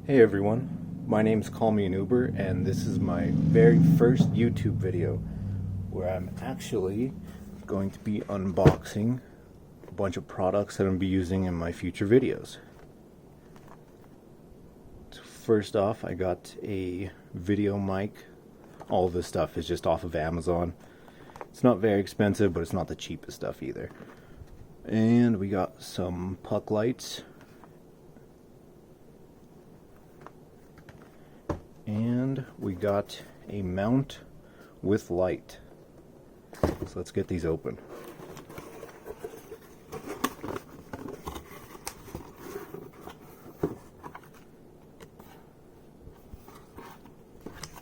Hey everyone, my name's Call Me an Uber, and this is my very first YouTube video where I'm actually going to be unboxing a bunch of products that I'm going to be using in my future videos. So first off, I got a video mic. All of this stuff is just off of Amazon. It's not very expensive, but it's not the cheapest stuff either. And we got some puck lights. And we got a mount with light. So let's get these open.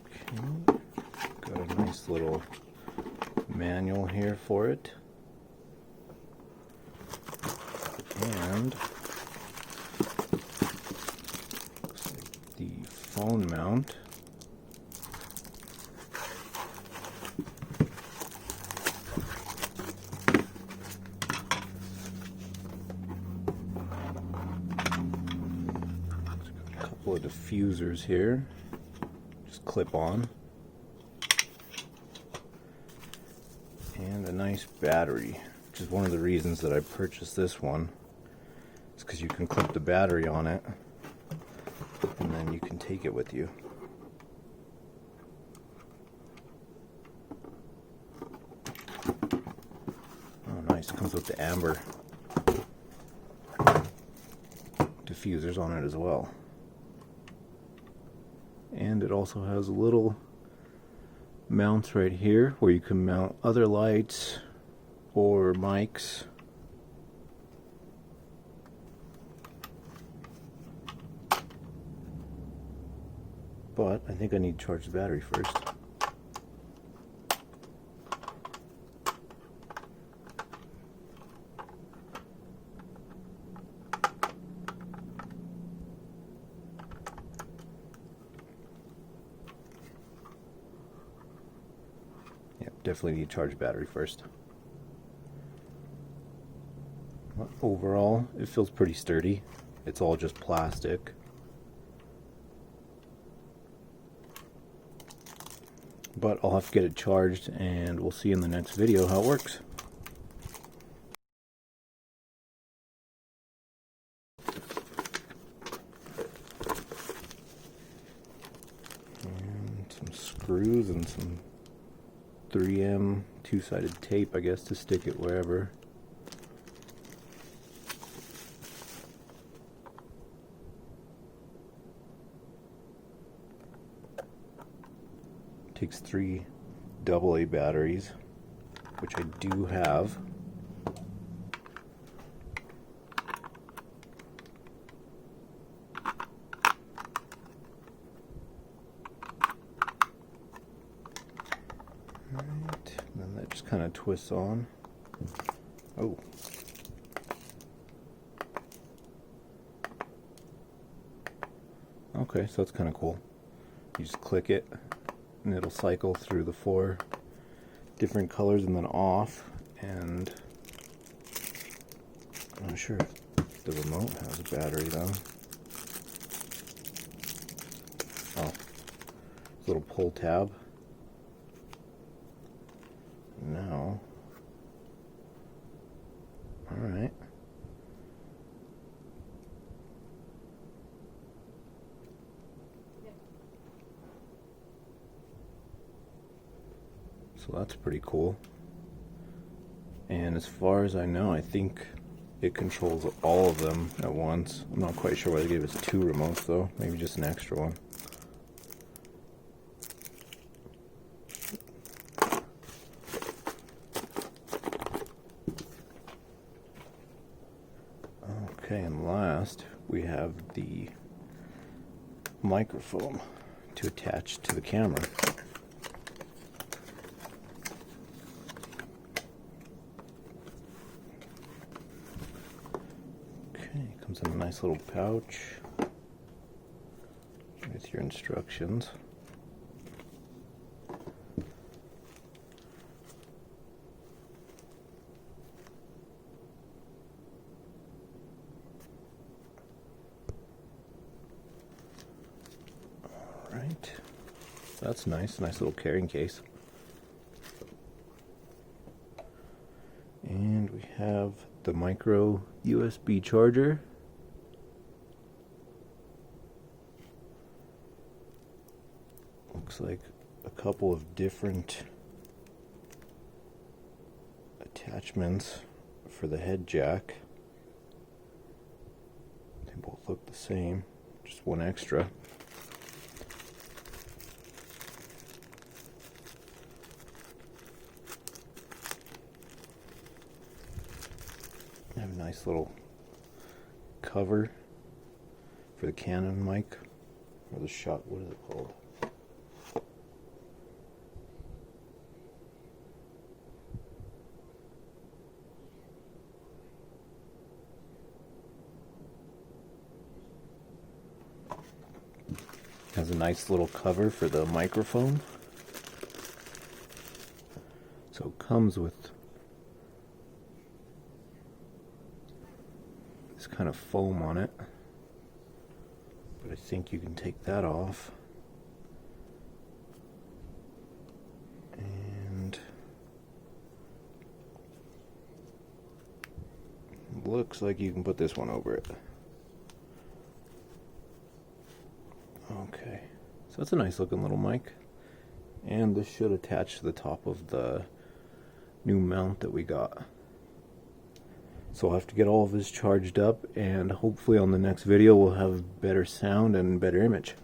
Okay. Got a nice little manual here for it. And looks like the phone mount. A couple of diffusers here, just clip on, and a nice battery, which is one of the reasons that I purchased this one. It's because you can clip the battery on it and then you can take it with you. Oh nice, it comes with the amber diffusers on it as well. And it also has little mounts right here where you can mount other lights or mics. But I think I need to charge the battery first. Yep, definitely need to charge the battery first. But overall, it feels pretty sturdy. It's all just plastic. But I'll have to get it charged, and we'll see in the next video how it works. And some screws and some 3M two-sided tape, I guess, to stick it wherever. Takes 3 AA batteries, which I do have. Alright, then that just kind of twists on. Oh. Okay, so that's kind of cool. You just click it and it'll cycle through the 4 different colors and then off. And I'm not sure if the remote has a battery though. Oh, little pull tab. Now, alright. So that's pretty cool. And as far as I know, I think it controls all of them at once. I'm not quite sure why they gave us 2 remotes though. Maybe just an extra one. Okay, and last we have the microphone to attach to the camera. Comes in a nice little pouch with your instructions. weight. That's nice little carrying case. And we have the micro USB charger. Looks like a couple of different attachments for the head jack. They both look the same, just one extra. I have a nice little cover for the Canon mic, or the shot, what is it called? Has a nice little cover for the microphone. So it comes with this kind of foam on it, but I think you can take that off. And it looks like you can put this one over it. Okay, so that's a nice looking little mic, and this should attach to the top of the new mount that we got. So I'll have to get all of this charged up, and hopefully on the next video we'll have better sound and better image.